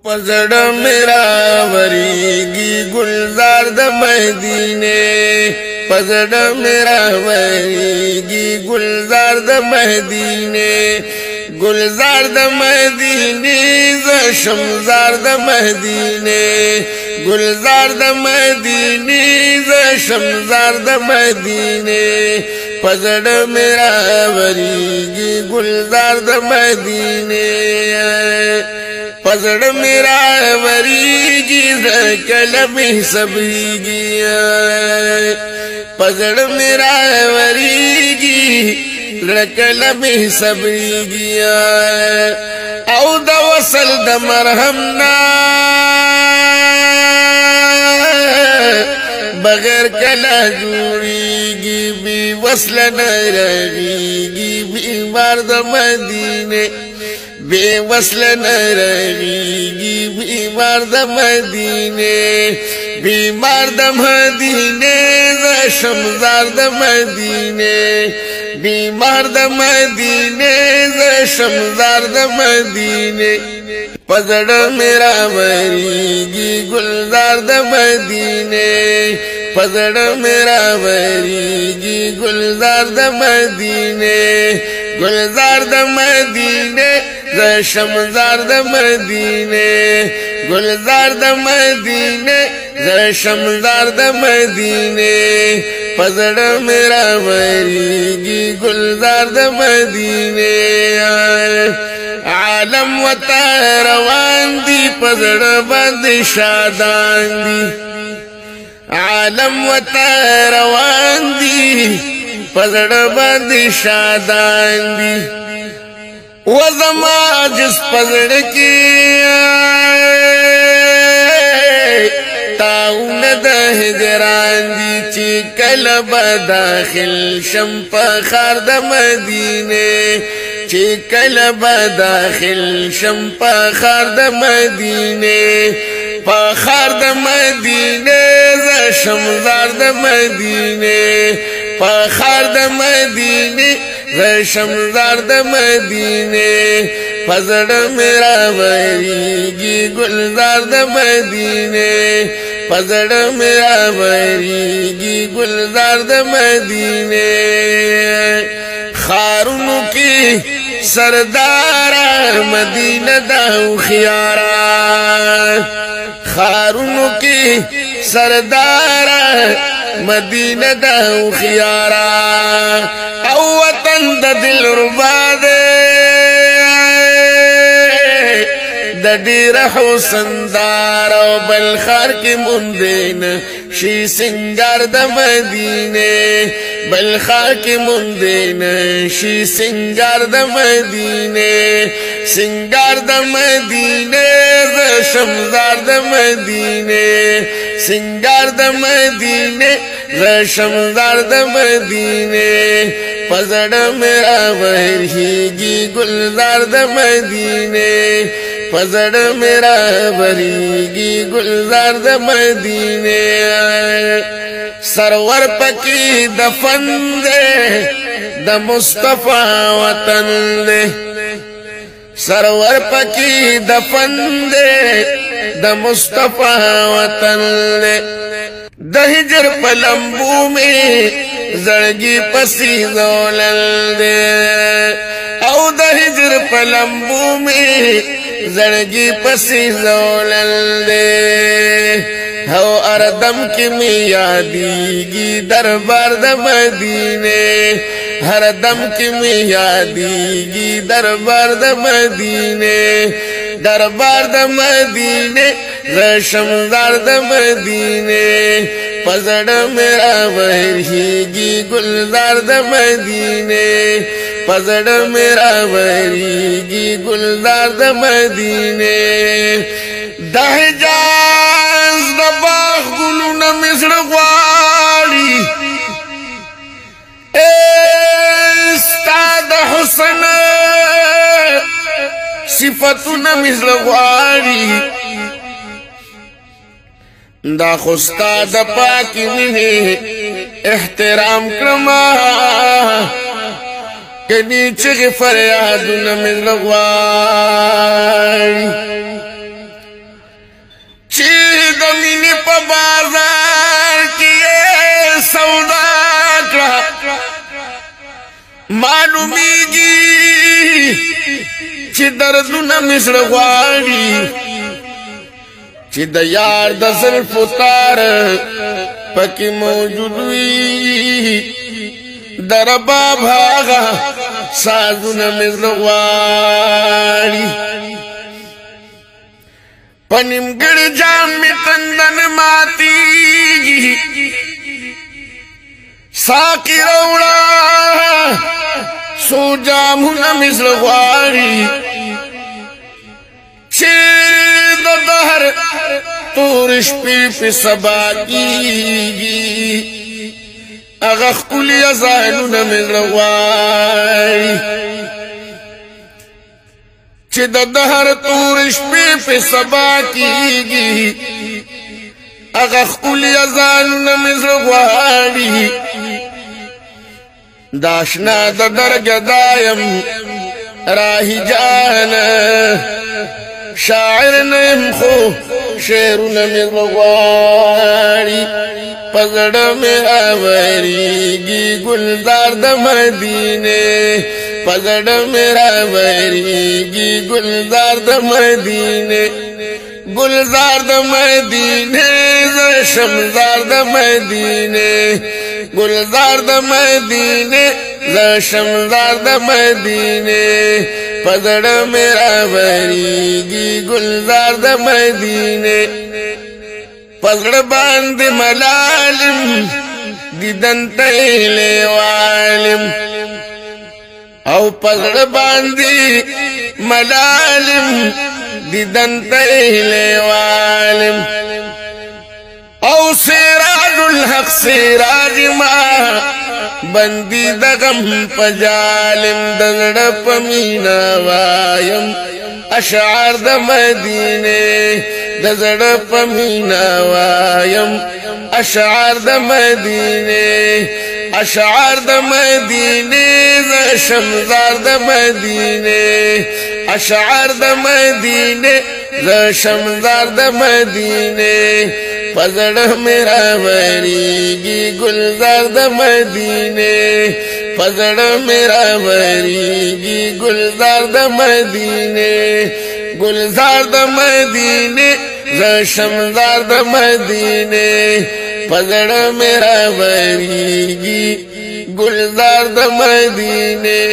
پزړه میرا وریږي گلزار د مدینه پزړه میرا وریږي گلزار د مدینه گلزار د مدینه ز شمزار د مدینه گلزار د مدینه ز شمزار د مدینه پزړه میرا وریږي گلزار د مدینه پزړه میرا وریږي کله مې صبرېږي پزړه میرا وریږي کله مې صبرېږي او د وصل د مرهم نه بغیر کله جوړېږي بې وصله نه رغېږي بیمار د مدینه بے وصل نرغیگی بیمار د مدینه بیمار د مدینه ز شمزار د مدینه بیمار د مدینه ز شمزار د مدینه پزړه میرا وریږي گلزار د مدینه پزړه میرا وریږي گلزار د مدینه گلزار د مدینه ز شمزار د مدینه گلزار د مدینه ز شمزار د مدینه پزړه میرا وریږي گلزار د مدینه عالم وتا روان دی پزړه باندې شادان دی عالم وتا روان دی پزړه باندې شادان دی وزما جس پزړه کې تاون د هجران دی چې کله به داخل شم په ښار د مدینه چې کله به داخل شم په ښار د مدینه په ښار د مدینه ز شمزار د مدینه په ښار د مدینه ز شمزار د مدینه پزړه میرا وریږي گلزار د مدینه پزړه میرا وریږي گلزار د مدینه خارونو کې سردارا مدینه دا خيارا خارونو کې سردارا مدینه دا خيارا او وطن د دل ربا ده د ډیر حسن دار او بل خار کې مونږ شي سنگار د مدینه بل خار کې مونږ شي سنگار د مدینه سنگار د مدینه ز شمزار د مدینه سنگار د مدینه ز شمزار د مدینه پزړه میرا وریږي گلزار د مدینه پزړه میرا وریږي گلزار د مدینه سرور پکې دفن دے د مصطفی وطن دے سرور پکې دفن دے د مصطفی وطن دے د هجر په لمبو می زړګي پسې زولل دے او د هجر په لمبو می زړګي پسې زولل دے هو اردم کی می یادیږي دربار د مدینه هر دم کی می یادیږي دربار د مدینه دربار د مدینه ز شمزار د مدینه پزړه میرا وریږي گلزار د مدینه پزړه میرا وریږي گلزار د مدینه د حجاز د باغ ګلونه مزړ غواړي استاد حسن صفاتونه مزړ غواړي دا خوستا د پاکی ویني احترام کرما کنی چغی فریادونه مزل غواړي بازار کی سودا کړه معلومیږي چې دردونه مصر غواړي چې د یار د زلفو تار پکې موجود وي د رباب هغه سازونه مصر غواړي په نیمګړي جام مې تندن ماتېږي ساقي راوړه څو جامونه مصر غواړي چې د دهر تور شپې په سبا کېږي هغه ښکلي ځایونه مصر غواړي چې د دهر تور شپې په سبا کېږي هغه ښکلي ځایونه مصر غواړي د اشنا د درګدا یم راهي جانه شاعر نه یم خو شعرونه مې غواړي په زړه مې راوریږي ګلزار د مدینې په زړه مې راوریږي ګلزار د مدینې ګلزار د مدینې زه شمزار د مدینې ګلزار د مدینې زه شمزار د مدینې په زړه مې راوریږي ګلزار د مدینې په زړه باندې ملالم دیدن ته لیوالم او په زړه باندې ملالم دیدن ته لیوالم او سراج الحق سراج ما بندی د غم په جالم د زړه په مینا وایم اشعار د مدینې د زړه په مینا وایم اشعار د مدینې اشعار د مدینې ز شمزار د مدینې اشعار د مدینې ز شمزار د مدینې پزړه مې راوریږي ګلزار د مدینې پزړه مې راوریږي ګلزار د مدینې ګلزار د مدینې ز شمزار د مدینې پزړه مې راوریږي ګلزار د مدینې